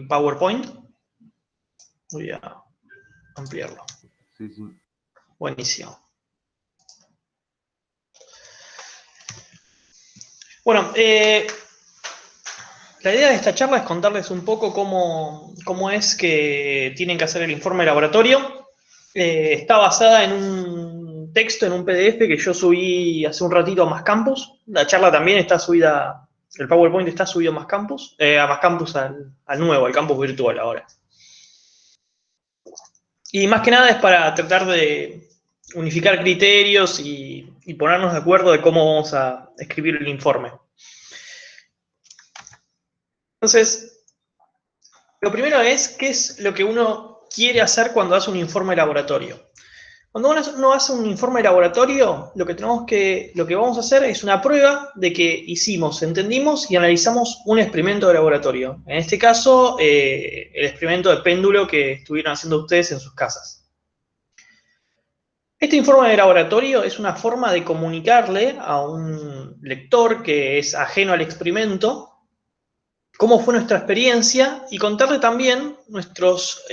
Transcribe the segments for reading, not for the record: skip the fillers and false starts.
PowerPoint. Voy a ampliarlo. Sí, sí. Buenísimo. Bueno, la idea de esta charla es contarles un poco cómo es que tienen que hacer el informe de laboratorio. Está basada en un texto, en un PDF que yo subí hace un ratito a Más Campus. La charla también está subida, el PowerPoint está subido a Más Campus al nuevo, al campus virtual ahora. Y más que nada es para tratar de unificar criterios y ponernos de acuerdo de cómo vamos a escribir el informe. Entonces, lo primero es, ¿qué es lo que uno quiere hacer cuando hace un informe de laboratorio? Cuando uno hace un informe de laboratorio, lo que vamos a hacer es una prueba de que hicimos, entendimos y analizamos un experimento de laboratorio. En este caso, el experimento de péndulo que estuvieron haciendo ustedes en sus casas. Este informe de laboratorio es una forma de comunicarle a un lector que es ajeno al experimento cómo fue nuestra experiencia y contarle también nuestros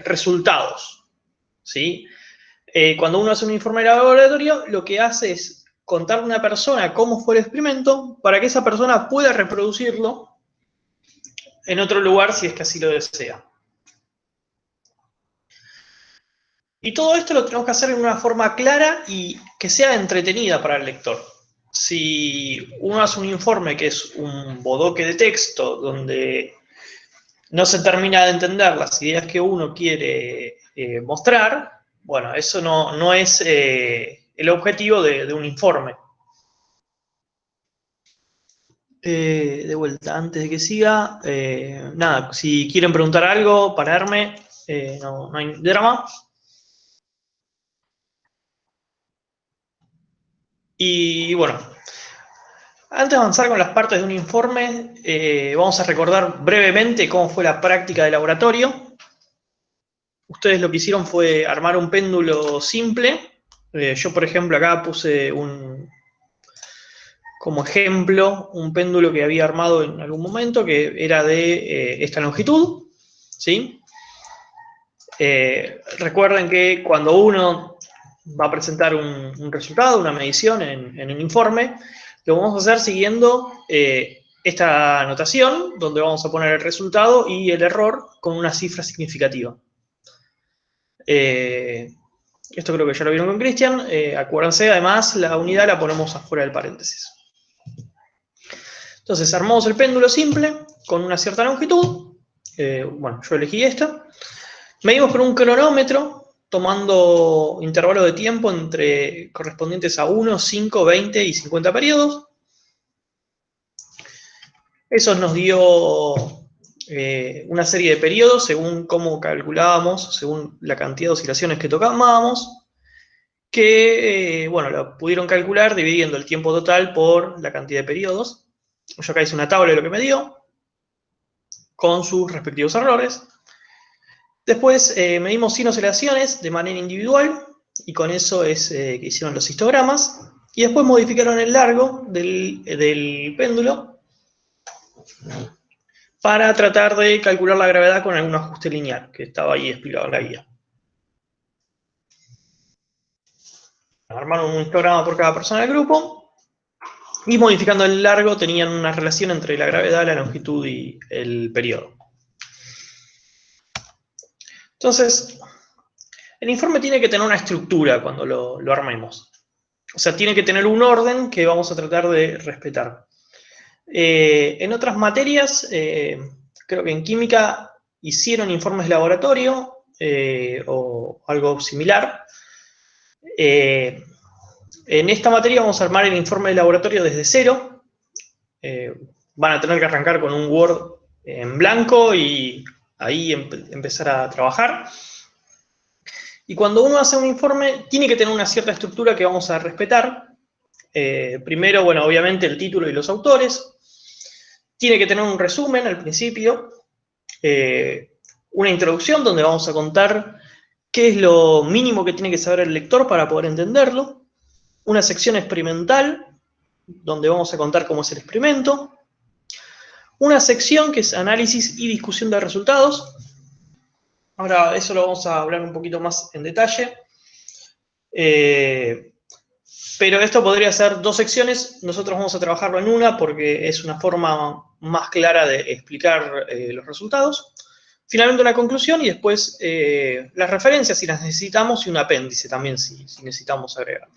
resultados, ¿sí? Cuando uno hace un informe de laboratorio, lo que hace es contarle a una persona cómo fue el experimento para que esa persona pueda reproducirlo en otro lugar si es que así lo desea. Y todo esto lo tenemos que hacer en una forma clara y que sea entretenida para el lector. Si uno hace un informe que es un bodoque de texto donde no se termina de entender las ideas que uno quiere mostrar, bueno, eso no es el objetivo de un informe. De vuelta, antes de que siga, nada, si quieren preguntar algo, pararme, no hay drama. Y bueno, antes de avanzar con las partes de un informe, vamos a recordar brevemente cómo fue la práctica de laboratorio. Ustedes lo que hicieron fue armar un péndulo simple. Yo, por ejemplo, acá puse como ejemplo un péndulo que había armado en algún momento, que era de esta longitud, ¿sí? Recuerden que cuando uno va a presentar un resultado, una medición en un informe, lo vamos a hacer siguiendo esta anotación, donde vamos a poner el resultado y el error con una cifra significativa. Esto creo que ya lo vieron con Cristian. Acuérdense, además, la unidad la ponemos afuera del paréntesis. Entonces, armamos el péndulo simple con una cierta longitud. Bueno, yo elegí esta. Medimos con un cronómetro, tomando intervalos de tiempo correspondientes a 1, 5, 20 y 50 periodos. Eso nos dio una serie de periodos según cómo calculábamos, según la cantidad de oscilaciones que tocábamos, que, bueno, lo pudieron calcular dividiendo el tiempo total por la cantidad de periodos. Yo acá hice una tabla de lo que me dio, con sus respectivos errores. Después medimos 100 oscilaciones de manera individual, y con eso es que hicieron los histogramas. Y después modificaron el largo del péndulo para tratar de calcular la gravedad con algún ajuste lineal, que estaba ahí explicado en la guía. Armaron un histograma por cada persona del grupo, y modificando el largo tenían una relación entre la gravedad, la longitud y el periodo. Entonces, el informe tiene que tener una estructura cuando lo armemos. O sea, tiene que tener un orden que vamos a tratar de respetar. En otras materias, creo que en química hicieron informes de laboratorio o algo similar. En esta materia vamos a armar el informe de laboratorio desde cero. Van a tener que arrancar con un Word en blanco y ahí empezar a trabajar. Y cuando uno hace un informe, tiene que tener una cierta estructura que vamos a respetar. Primero, bueno, obviamente el título y los autores. Tiene que tener un resumen al principio. Una introducción donde vamos a contar qué es lo mínimo que tiene que saber el lector para poder entenderlo. Una sección experimental, donde vamos a contar cómo es el experimento. Una sección que es análisis y discusión de resultados. Ahora eso lo vamos a hablar un poquito más en detalle. Pero esto podría ser 2 secciones. Nosotros vamos a trabajarlo en una porque es una forma más clara de explicar los resultados. Finalmente una conclusión y después las referencias si las necesitamos y un apéndice también si necesitamos agregar.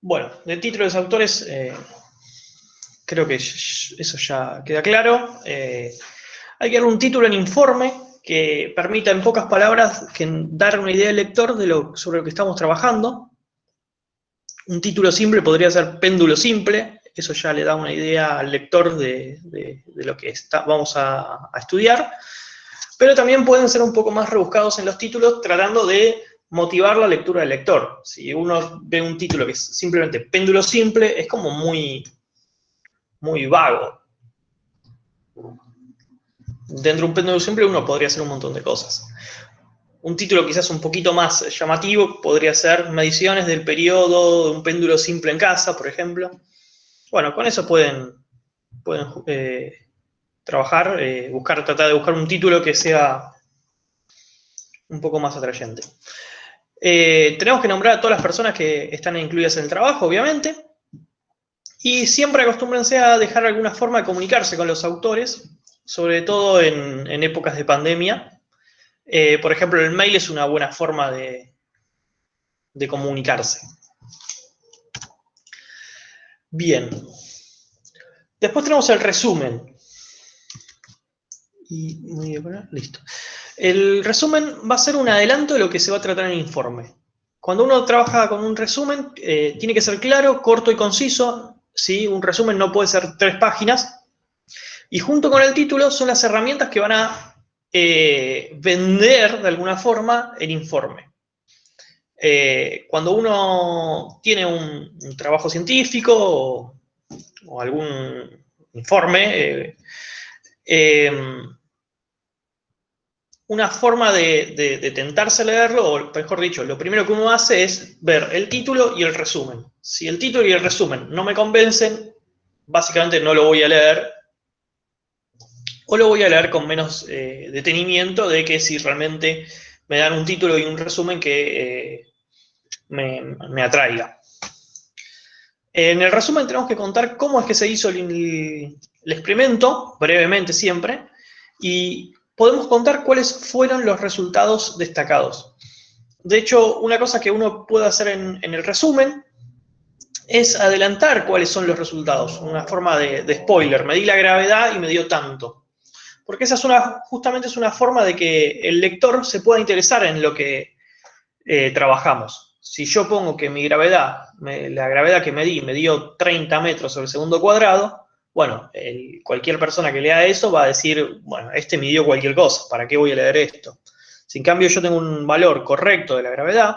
Bueno, del título de los autores creo que eso ya queda claro. Hay que dar un título en informe que permita en pocas palabras dar una idea al lector sobre lo que estamos trabajando. Un título simple podría ser péndulo simple, eso ya le da una idea al lector de lo que vamos a estudiar, pero también pueden ser un poco más rebuscados en los títulos tratando de motivar la lectura del lector. Si uno ve un título que es simplemente péndulo simple, es como muy vago. Dentro de un péndulo simple uno podría hacer un montón de cosas. Un título quizás un poquito más llamativo podría ser mediciones del periodo de un péndulo simple en casa, por ejemplo. Bueno, con eso pueden trabajar, tratar de buscar un título que sea un poco más atrayente. Tenemos que nombrar a todas las personas que están incluidas en el trabajo, obviamente. Y siempre acostúmbrense a dejar alguna forma de comunicarse con los autores, sobre todo en épocas de pandemia. Por ejemplo, el mail es una buena forma de comunicarse. Bien. Después tenemos el resumen. Listo. El resumen va a ser un adelanto de lo que se va a tratar en el informe. Cuando uno trabaja con un resumen, tiene que ser claro, corto y conciso. ¿Sí? Un resumen no puede ser 3 páginas. Y junto con el título son las herramientas que van a vender de alguna forma el informe. Cuando uno tiene un trabajo científico o algún informe, una forma de tentarse a leerlo, o mejor dicho, lo primero que uno hace es ver el título y el resumen. Si el título y el resumen no me convencen, básicamente no lo voy a leer, o lo voy a leer con menos detenimiento de que si realmente me dan un título y un resumen que me atraiga. En el resumen tenemos que contar cómo es que se hizo el experimento, brevemente siempre, y podemos contar cuáles fueron los resultados destacados. De hecho, una cosa que uno puede hacer en el resumen es adelantar cuáles son los resultados, una forma de spoiler. Me di la gravedad y me dio tanto. Porque esa justamente es una forma de que el lector se pueda interesar en lo que trabajamos. Si yo pongo que mi gravedad, la gravedad que medí, me dio 30 metros sobre el segundo cuadrado, bueno, cualquier persona que lea eso va a decir, bueno, este midió cualquier cosa, ¿para qué voy a leer esto? Si en cambio yo tengo un valor correcto de la gravedad,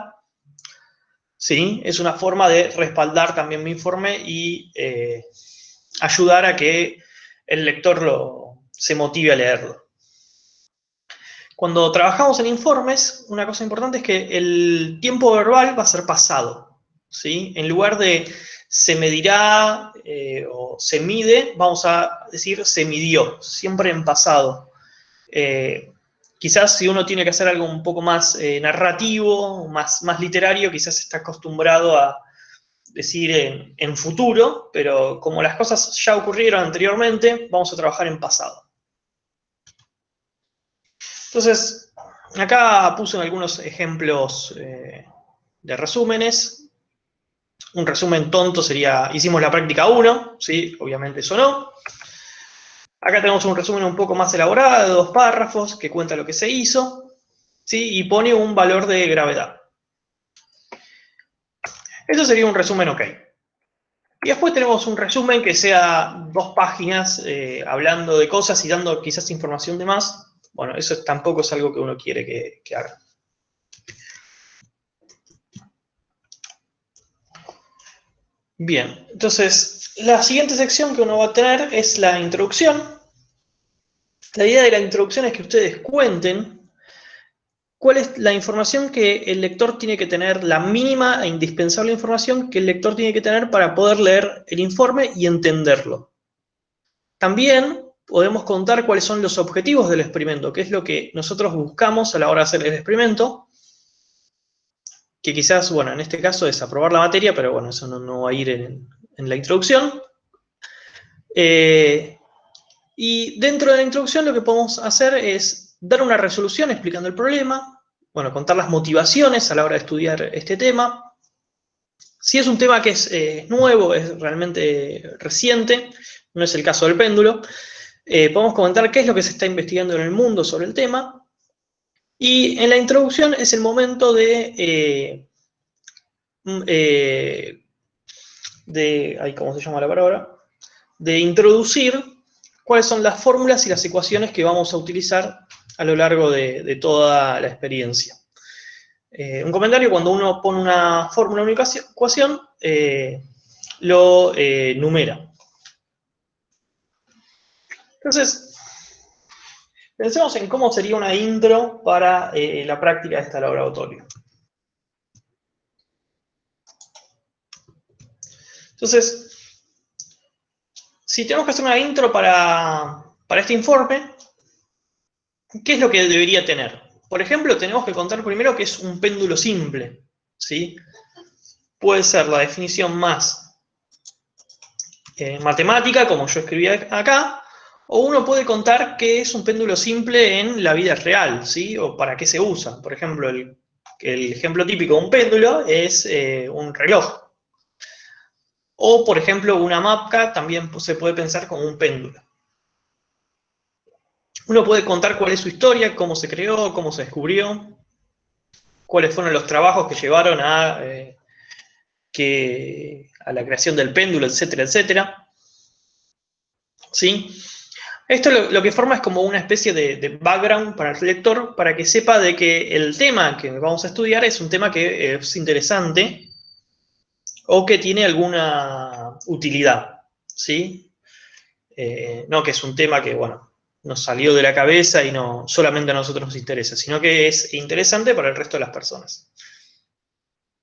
¿sí? Es una forma de respaldar también mi informe y ayudar a que el lector se motive a leerlo. Cuando trabajamos en informes, una cosa importante es que el tiempo verbal va a ser pasado, ¿sí? En lugar de se medirá o se mide, vamos a decir se midió, siempre en pasado. Quizás si uno tiene que hacer algo un poco más narrativo, más literario, quizás está acostumbrado a decir en futuro, pero como las cosas ya ocurrieron anteriormente, vamos a trabajar en pasado. Entonces, acá puse algunos ejemplos de resúmenes. Un resumen tonto sería, hicimos la práctica 1, ¿sí? Obviamente eso no. Acá tenemos un resumen un poco más elaborado, de 2 párrafos, que cuenta lo que se hizo, ¿sí? Y pone un valor de gravedad. Eso sería un resumen ok. Y después tenemos un resumen que sea 2 páginas hablando de cosas y dando quizás información de más. Bueno, eso tampoco es algo que uno quiere que haga. Bien, entonces la siguiente sección que uno va a tener es la introducción. La idea de la introducción es que ustedes cuenten cuál es la información que el lector tiene que tener, la mínima e indispensable información que el lector tiene que tener para poder leer el informe y entenderlo. También podemos contar cuáles son los objetivos del experimento, qué es lo que nosotros buscamos a la hora de hacer el experimento, que quizás, bueno, en este caso es aprobar la materia, pero bueno, eso no va a ir en la introducción. Y dentro de la introducción lo que podemos hacer es dar una resolución explicando el problema, bueno, contar las motivaciones a la hora de estudiar este tema. Si es un tema que es nuevo, es realmente reciente, no es el caso del péndulo, podemos comentar qué es lo que se está investigando en el mundo sobre el tema. Y en la introducción es el momento ¿cómo se llama la palabra? De introducir cuáles son las fórmulas y las ecuaciones que vamos a utilizar a lo largo de toda la experiencia. Un comentario: cuando uno pone una fórmula, una ecuación, lo numera. Entonces, pensemos en cómo sería una intro para la práctica de este laboratorio. Entonces, si tenemos que hacer una intro para este informe, ¿qué es lo que debería tener? Por ejemplo, tenemos que contar primero qué es un péndulo simple, ¿sí? Puede ser la definición más matemática, como yo escribí acá, o uno puede contar qué es un péndulo simple en la vida real, ¿sí? O para qué se usa. Por ejemplo, el ejemplo típico de un péndulo es un reloj. O, por ejemplo, una mapca también se puede pensar como un péndulo. Uno puede contar cuál es su historia, cómo se creó, cómo se descubrió, cuáles fueron los trabajos que llevaron a la creación del péndulo, etcétera, etcétera. ¿Sí? Esto lo que forma es como una especie de background para el lector, para que sepa de que el tema que vamos a estudiar es un tema que es interesante o que tiene alguna utilidad, ¿sí? No que es un tema que, bueno, nos salió de la cabeza y no solamente a nosotros nos interesa, sino que es interesante para el resto de las personas.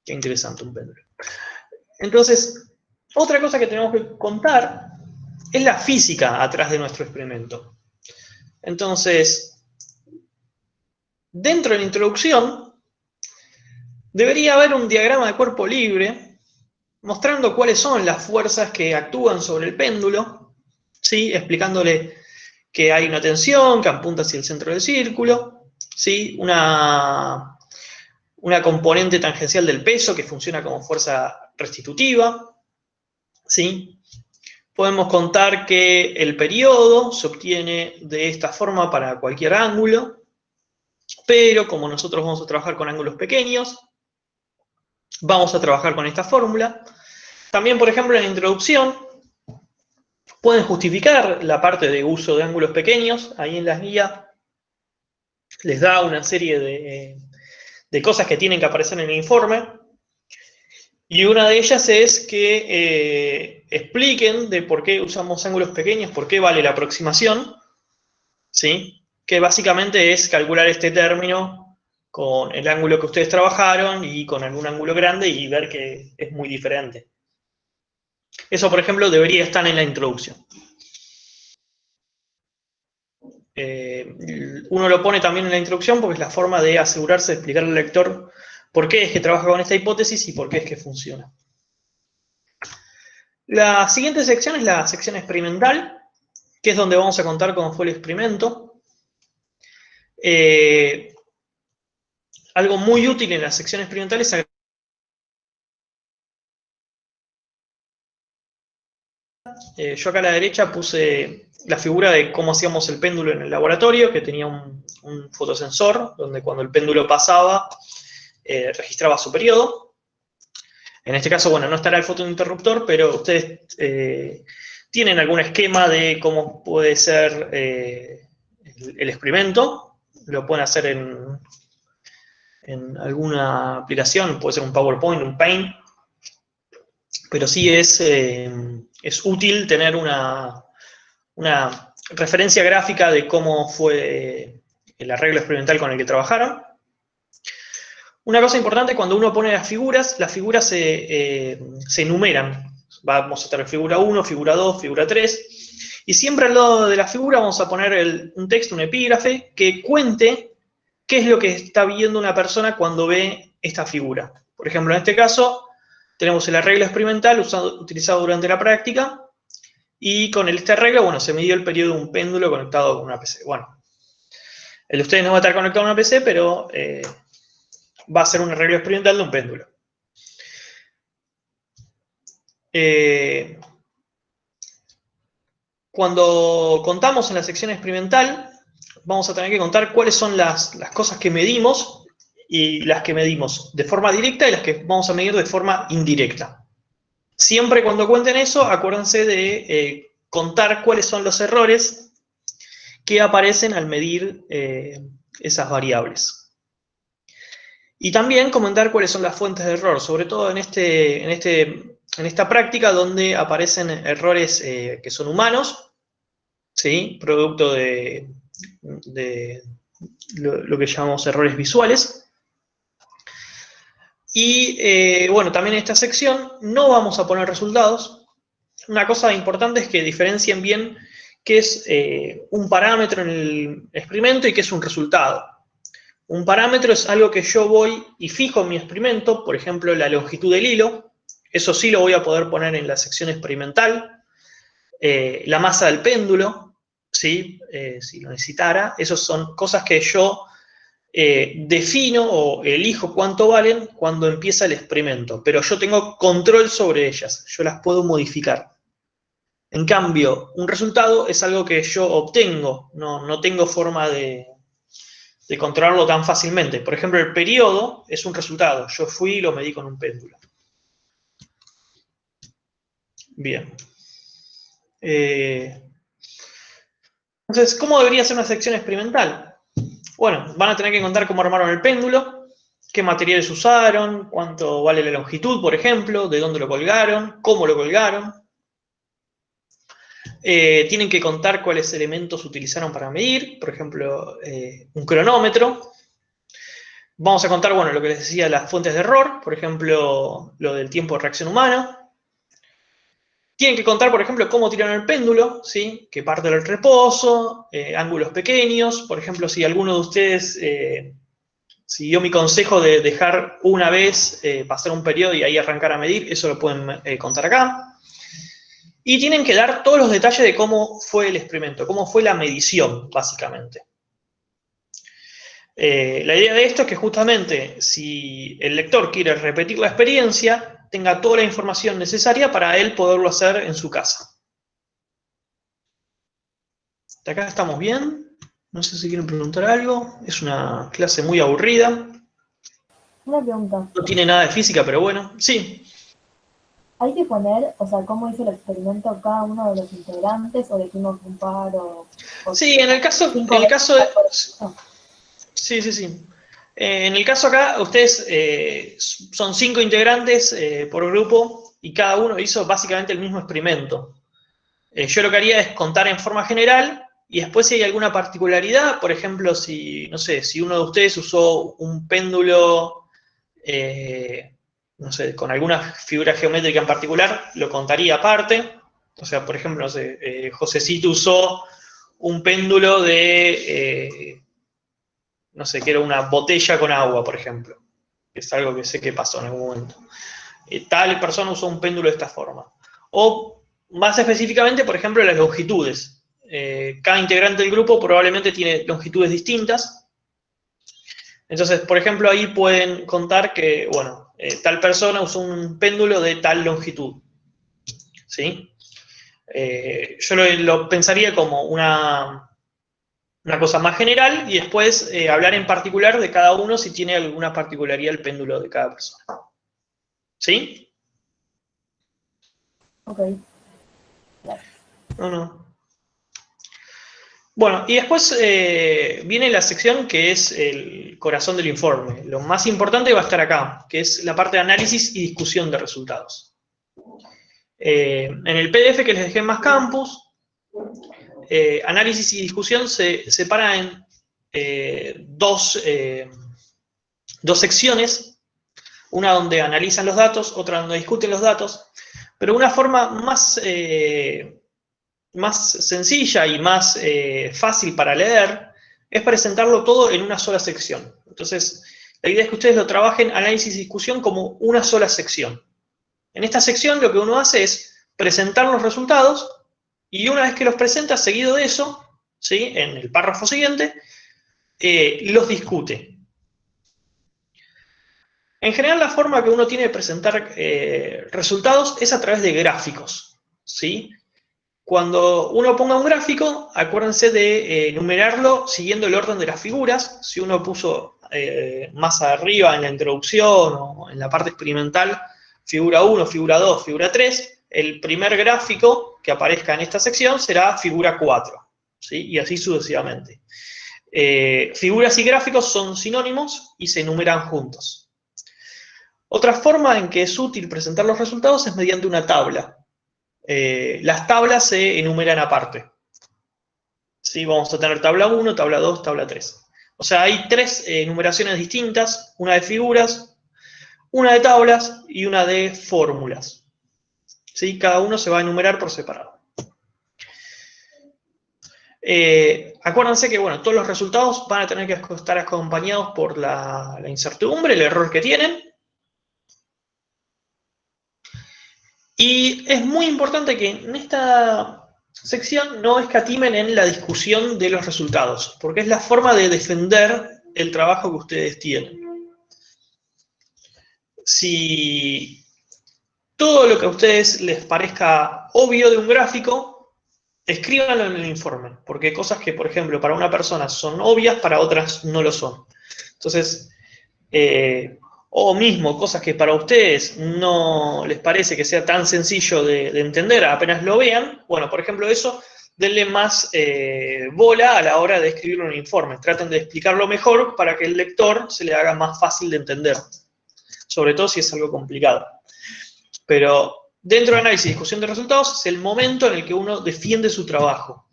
Qué interesante un péndulo. Entonces, otra cosa que tenemos que contar es la física atrás de nuestro experimento. Entonces, dentro de la introducción, debería haber un diagrama de cuerpo libre mostrando cuáles son las fuerzas que actúan sobre el péndulo, ¿sí? Explicándole que hay una tensión que apunta hacia el centro del círculo, ¿sí? Una componente tangencial del peso que funciona como fuerza restitutiva, ¿sí? Podemos contar que el periodo se obtiene de esta forma para cualquier ángulo, pero como nosotros vamos a trabajar con ángulos pequeños, vamos a trabajar con esta fórmula. También, por ejemplo, en la introducción, pueden justificar la parte de uso de ángulos pequeños. Ahí en las guías les da una serie de cosas que tienen que aparecer en el informe. Y una de ellas es que expliquen de por qué usamos ángulos pequeños, por qué vale la aproximación, ¿sí? Que básicamente es calcular este término con el ángulo que ustedes trabajaron y con algún ángulo grande y ver que es muy diferente. Eso, por ejemplo, debería estar en la introducción. Uno lo pone también en la introducción porque es la forma de asegurarse de explicarle al lector por qué es que trabaja con esta hipótesis y por qué es que funciona. La siguiente sección es la sección experimental, que es donde vamos a contar cómo fue el experimento. Algo muy útil en la sección experimental es yo acá a la derecha puse la figura de cómo hacíamos el péndulo en el laboratorio, que tenía un fotosensor, donde cuando el péndulo pasaba, registraba su periodo. En este caso, bueno, no estará el fotointerruptor, pero ustedes tienen algún esquema de cómo puede ser el experimento. Lo pueden hacer en alguna aplicación, puede ser un PowerPoint, un Paint, pero sí es útil tener una referencia gráfica de cómo fue el arreglo experimental con el que trabajaron. Una cosa importante, cuando uno pone las figuras se enumeran. Vamos a tener figura 1, figura 2, figura 3. Y siempre al lado de la figura vamos a poner un texto, un epígrafe, que cuente qué es lo que está viendo una persona cuando ve esta figura. Por ejemplo, en este caso, tenemos el arreglo experimental utilizado durante la práctica, y con este arreglo, bueno, se midió el periodo de un péndulo conectado con una PC. Bueno, el de ustedes no va a estar conectado a una PC, pero va a ser un arreglo experimental de un péndulo. Cuando contamos en la sección experimental, vamos a tener que contar cuáles son las cosas que medimos y las que medimos de forma directa y las que vamos a medir de forma indirecta. Siempre cuando cuenten eso, acuérdense de contar cuáles son los errores que aparecen al medir esas variables. Y también comentar cuáles son las fuentes de error, sobre todo en esta práctica donde aparecen errores que son humanos, ¿sí? Producto de lo que llamamos errores visuales. Y bueno, también en esta sección no vamos a poner resultados. Una cosa importante es que diferencien bien qué es un parámetro en el experimento y qué es un resultado. Un parámetro es algo que yo voy y fijo en mi experimento, por ejemplo, la longitud del hilo. Eso sí lo voy a poder poner en la sección experimental. La masa del péndulo, ¿sí? Si lo necesitara. Esas son cosas que yo defino o elijo cuánto valen cuando empieza el experimento, pero yo tengo control sobre ellas, yo las puedo modificar. En cambio, un resultado es algo que yo obtengo, no tengo forma de controlarlo tan fácilmente. Por ejemplo, el periodo es un resultado, yo fui y lo medí con un péndulo. Bien. Entonces, ¿cómo debería ser una sección experimental? Bueno, van a tener que contar cómo armaron el péndulo, qué materiales usaron, cuánto vale la longitud, por ejemplo, de dónde lo colgaron, cómo lo colgaron. Tienen que contar cuáles elementos utilizaron para medir, por ejemplo, un cronómetro. Vamos a contar, bueno, lo que les decía, las fuentes de error, por ejemplo, lo del tiempo de reacción humana. Tienen que contar, por ejemplo, cómo tiraron el péndulo, ¿sí? Que parte del reposo, ángulos pequeños. Por ejemplo, si alguno de ustedes siguió mi consejo de dejar una vez pasar un periodo y ahí arrancar a medir, eso lo pueden contar acá. Y tienen que dar todos los detalles de cómo fue el experimento, cómo fue la medición, básicamente. La idea de esto es que justamente si el lector quiere repetir la experiencia, tenga toda la información necesaria para él poderlo hacer en su casa. ¿De acá estamos bien? No sé si quieren preguntar algo. Es una clase muy aburrida. Una pregunta. No tiene nada de física, pero bueno, sí. ¿Hay que poner, o sea, cómo hizo el experimento cada uno de los integrantes o elegimos un par o Sí, en el caso sí, sí, sí. En el caso acá, ustedes son 5 integrantes por grupo y cada uno hizo básicamente el mismo experimento. Yo lo que haría es contar en forma general y después si hay alguna particularidad, por ejemplo, si, no sé, si uno de ustedes usó un péndulo, no sé, con alguna figura geométrica en particular, lo contaría aparte. O sea, por ejemplo, no sé, Josecito usó un péndulo de, no sé, que era una botella con agua, por ejemplo. Es algo que sé que pasó en algún momento. Tal persona usó un péndulo de esta forma. O más específicamente, por ejemplo, las longitudes. Cada integrante del grupo probablemente tiene longitudes distintas. Entonces, por ejemplo, ahí pueden contar que, bueno, tal persona usó un péndulo de tal longitud. ¿Sí? Yo lo pensaría como una cosa más general y después hablar en particular de cada uno si tiene alguna particularidad el péndulo de cada persona. ¿Sí? Ok. No. Bueno, y después viene la sección que es el corazón del informe. Lo más importante va a estar acá, que es la parte de análisis y discusión de resultados. En el PDF que les dejé en Más Campus, análisis y discusión se separa en dos dos secciones, una donde analizan los datos, otra donde discuten los datos, pero una forma más sencilla y más fácil para leer es presentarlo todo en una sola sección. Entonces, la idea es que ustedes lo trabajen análisis y discusión como una sola sección. En esta sección lo que uno hace es presentar los resultados y una vez que los presenta, seguido de eso, ¿sí?, en el párrafo siguiente, los discute. En general, la forma que uno tiene de presentar resultados es a través de gráficos, ¿sí? Cuando uno ponga un gráfico, acuérdense de enumerarlo siguiendo el orden de las figuras. Si uno puso más arriba en la introducción o en la parte experimental, figura 1, figura 2, figura 3, el primer gráfico que aparezca en esta sección será figura 4, ¿sí? Y así sucesivamente. Figuras y gráficos son sinónimos y se enumeran juntos. Otra forma en que es útil presentar los resultados es mediante una tabla. Las tablas se enumeran aparte. ¿Sí? Vamos a tener tabla 1, tabla 2, tabla 3. O sea, hay tres enumeraciones distintas, una de figuras, una de tablas y una de fórmulas. ¿Sí? Cada uno se va a enumerar por separado. Acuérdense que, bueno, todos los resultados van a tener que estar acompañados por la incertidumbre, el error que tienen. Y es muy importante que en esta sección no escatimen en la discusión de los resultados, porque es la forma de defender el trabajo que ustedes tienen. Si todo lo que a ustedes les parezca obvio de un gráfico, escríbanlo en el informe, porque hay cosas que, por ejemplo, para una persona son obvias, para otras no lo son. Entonces, o mismo cosas que para ustedes no les parece que sea tan sencillo de entender apenas lo vean, bueno, por ejemplo eso, denle más bola a la hora de escribir un informe. Traten de explicarlo mejor para que el lector se le haga más fácil de entender, sobre todo si es algo complicado. Pero dentro de análisis y discusión de resultados es el momento en el que uno defiende su trabajo.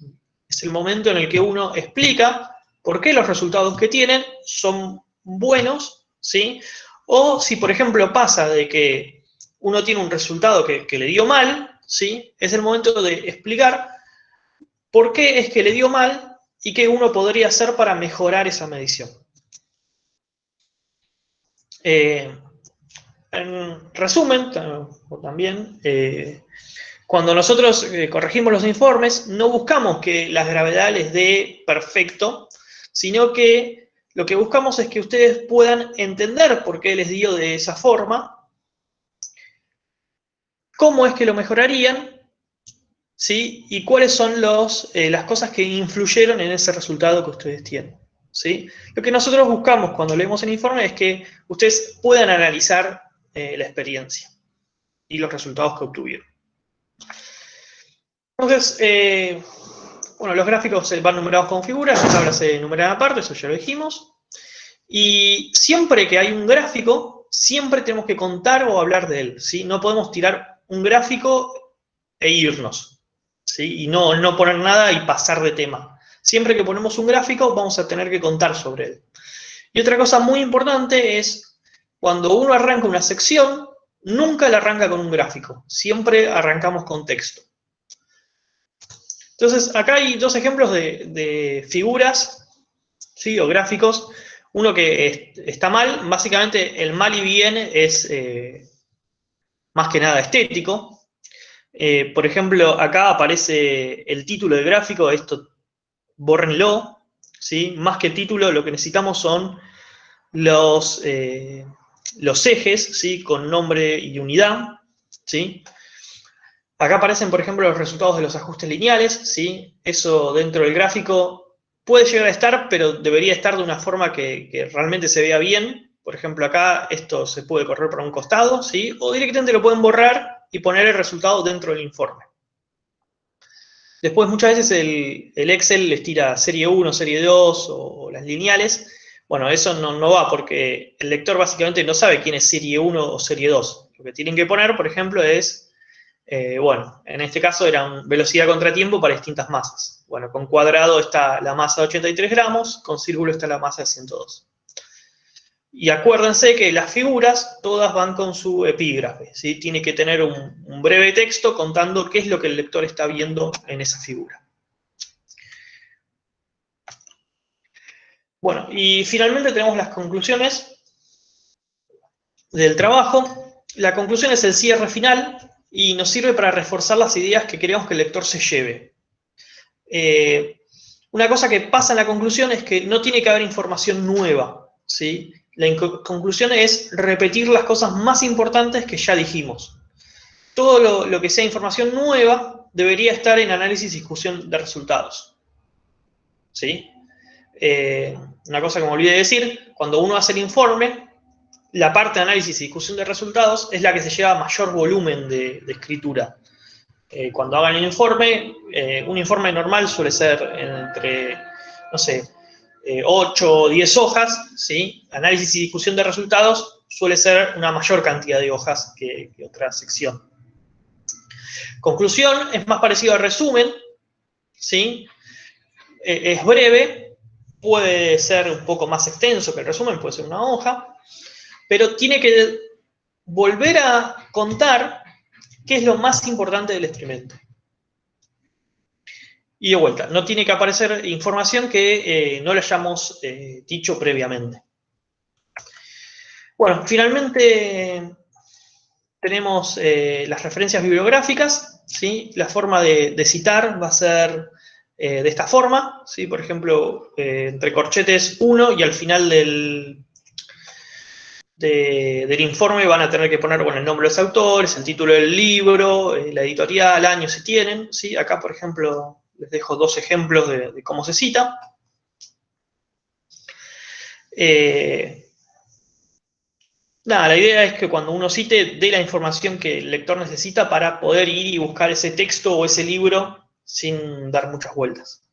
Es el momento en el que uno explica por qué los resultados que tienen son buenos, ¿sí? O si, por ejemplo, pasa de que uno tiene un resultado que le dio mal, ¿sí? Es el momento de explicar por qué es que le dio mal y qué uno podría hacer para mejorar esa medición. En resumen, también, cuando nosotros corregimos los informes, no buscamos que la gravedad les dé perfecto, sino que lo que buscamos es que ustedes puedan entender por qué les dio de esa forma, cómo es que lo mejorarían, ¿sí? Y cuáles son las cosas que influyeron en ese resultado que ustedes tienen, ¿sí? Lo que nosotros buscamos cuando leemos el informe es que ustedes puedan analizar la experiencia y los resultados que obtuvieron. Entonces, bueno, los gráficos van numerados con figuras, las tablas se numeran aparte, eso ya lo dijimos. Y siempre que hay un gráfico, siempre tenemos que contar o hablar de él, ¿sí? No podemos tirar un gráfico e irnos, ¿sí? Y no poner nada y pasar de tema. Siempre que ponemos un gráfico, vamos a tener que contar sobre él. Y otra cosa muy importante es, cuando uno arranca una sección, nunca la arranca con un gráfico. Siempre arrancamos con texto. Entonces, acá hay dos ejemplos de figuras, ¿sí? O gráficos. Uno que está mal, básicamente el mal y bien es más que nada estético. Por ejemplo, acá aparece el título del gráfico, esto bórrenlo, ¿sí? Más que el título, lo que necesitamos son los ejes, ¿sí? Con nombre y unidad, ¿sí? Acá aparecen, por ejemplo, los resultados de los ajustes lineales, ¿sí? Eso dentro del gráfico puede llegar a estar, pero debería estar de una forma que realmente se vea bien. Por ejemplo, acá esto se puede correr para un costado, ¿sí? O directamente lo pueden borrar y poner el resultado dentro del informe. Después, muchas veces el Excel les tira serie 1, serie 2 o las lineales. Bueno, eso no va porque el lector básicamente no sabe quién es serie 1 o serie 2. Lo que tienen que poner, por ejemplo, es bueno, en este caso eran velocidad contra tiempo para distintas masas. Bueno, con cuadrado está la masa de 83 gramos, con círculo está la masa de 102. Y acuérdense que las figuras todas van con su epígrafe, ¿sí? Tiene que tener un breve texto contando qué es lo que el lector está viendo en esa figura. Bueno, y finalmente tenemos las conclusiones del trabajo. La conclusión es el cierre final y nos sirve para reforzar las ideas que queremos que el lector se lleve. Una cosa que pasa en la conclusión es que no tiene que haber información nueva, ¿sí? La conclusión es repetir las cosas más importantes que ya dijimos. Todo lo que sea información nueva debería estar en análisis y discusión de resultados, ¿sí? Una cosa que me olvidé de decir, cuando uno hace el informe, la parte de análisis y discusión de resultados es la que se lleva mayor volumen de escritura. Cuando hagan el informe, un informe normal suele ser entre, no sé, 8 o 10 hojas, ¿sí? Análisis y discusión de resultados suele ser una mayor cantidad de hojas que otra sección. Conclusión es más parecido al resumen, ¿sí? Es breve, puede ser un poco más extenso que el resumen, puede ser una hoja, pero tiene que volver a contar qué es lo más importante del experimento. Y de vuelta, no tiene que aparecer información que no le hayamos dicho previamente. Bueno, finalmente tenemos las referencias bibliográficas, ¿sí? La forma de citar va a ser de esta forma, ¿sí? Por ejemplo, entre corchetes 1 y al final del informe van a tener que poner, bueno, el nombre de los autores, el título del libro, la editorial, año si tienen, ¿sí? Acá, por ejemplo, les dejo 2 ejemplos de cómo se cita. Nada, la idea es que cuando uno cite, dé la información que el lector necesita para poder ir y buscar ese texto o ese libro sin dar muchas vueltas.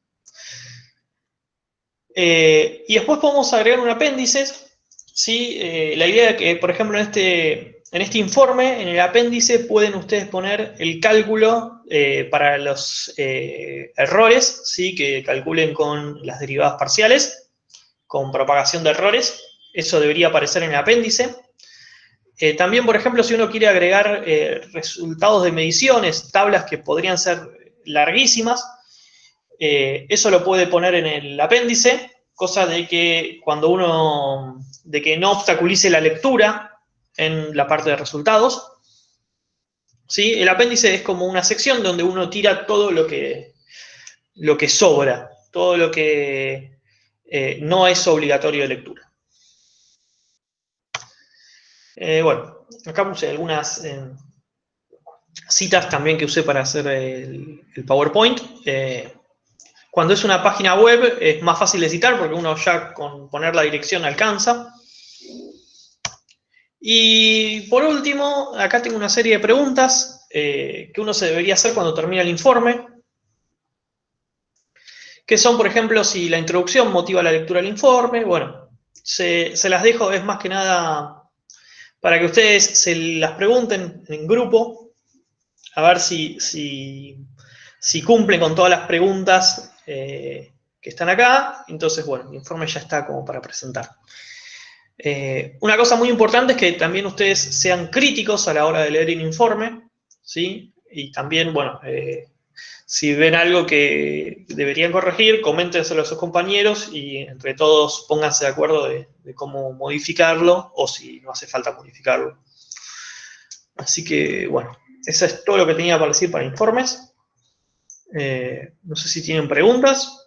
Y después podemos agregar un apéndice, ¿sí? La idea es que, por ejemplo, en este informe, en el apéndice, pueden ustedes poner el cálculo para los errores, ¿sí? Que calculen con las derivadas parciales, con propagación de errores. Eso debería aparecer en el apéndice. También, por ejemplo, si uno quiere agregar resultados de mediciones, tablas que podrían ser larguísimas, eso lo puede poner en el apéndice, cosa de que de que no obstaculice la lectura en la parte de resultados. ¿Sí? El apéndice es como una sección donde uno tira todo lo que sobra, todo lo que no es obligatorio de lectura. Bueno, acá puse algunas citas también que usé para hacer el PowerPoint. Cuando es una página web es más fácil de citar porque uno ya con poner la dirección alcanza. Y por último, acá tengo una serie de preguntas que uno se debería hacer cuando termina el informe, que son, por ejemplo, si la introducción motiva la lectura del informe. Bueno, se las dejo, es más que nada para que ustedes se las pregunten en grupo, a ver si cumplen con todas las preguntas que están acá. Entonces, bueno, el informe ya está como para presentar. Una cosa muy importante es que también ustedes sean críticos a la hora de leer el informe, ¿sí? Y también, bueno, si ven algo que deberían corregir, coméntenselo a sus compañeros y entre todos pónganse de acuerdo de cómo modificarlo o si no hace falta modificarlo. Así que, bueno, eso es todo lo que tenía para decir para informes. No sé si tienen preguntas.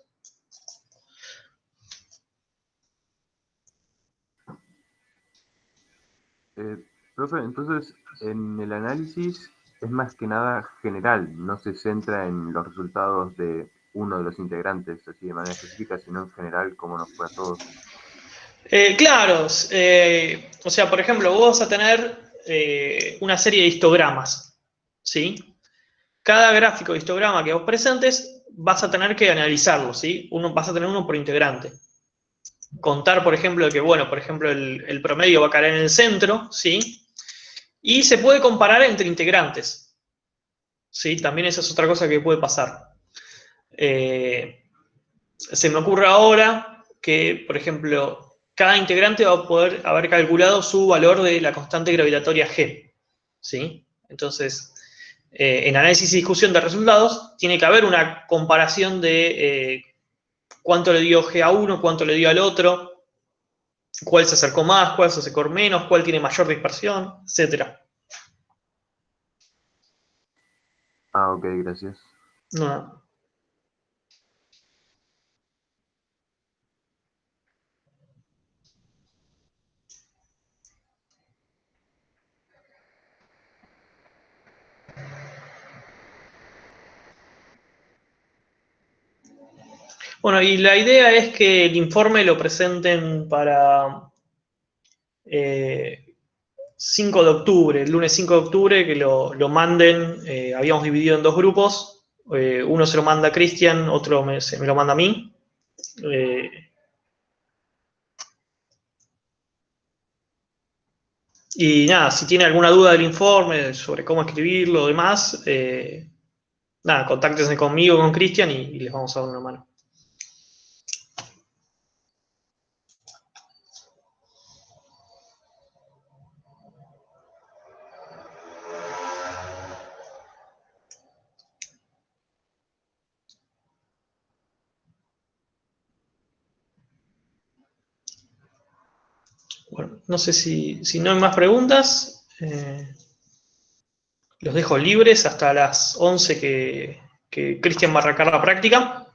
Profe, entonces en el análisis es más que nada general, no se centra en los resultados de uno de los integrantes, así de manera específica, sino en general como nos fue a todos. Claro, o sea, por ejemplo, vos vas a tener una serie de histogramas, ¿sí? Cada gráfico de histograma que vos presentes vas a tener que analizarlo, ¿sí? Vas a tener uno por integrante. Contar, por ejemplo, que, bueno, por ejemplo, el promedio va a caer en el centro, ¿sí? Y se puede comparar entre integrantes, ¿sí? También esa es otra cosa que puede pasar. Se me ocurre ahora que, por ejemplo, cada integrante va a poder haber calculado su valor de la constante gravitatoria G, ¿sí? Entonces, en análisis y discusión de resultados, tiene que haber una comparación de cuánto le dio G a uno, cuánto le dio al otro, cuál se acercó más, cuál se acercó menos, cuál tiene mayor dispersión, etc. Ah, ok, gracias. No. Bueno, y la idea es que el informe lo presenten para 5 de octubre, el lunes 5 de octubre, que lo manden. Habíamos dividido en 2 grupos. Uno se lo manda a Cristian, otro me lo manda a mí. Y nada, si tiene alguna duda del informe sobre cómo escribirlo o demás, nada, contáctense conmigo, con Cristian y les vamos a dar una mano. Bueno, no sé si no hay más preguntas, los dejo libres hasta las 11 que Cristian va a arrancar la práctica.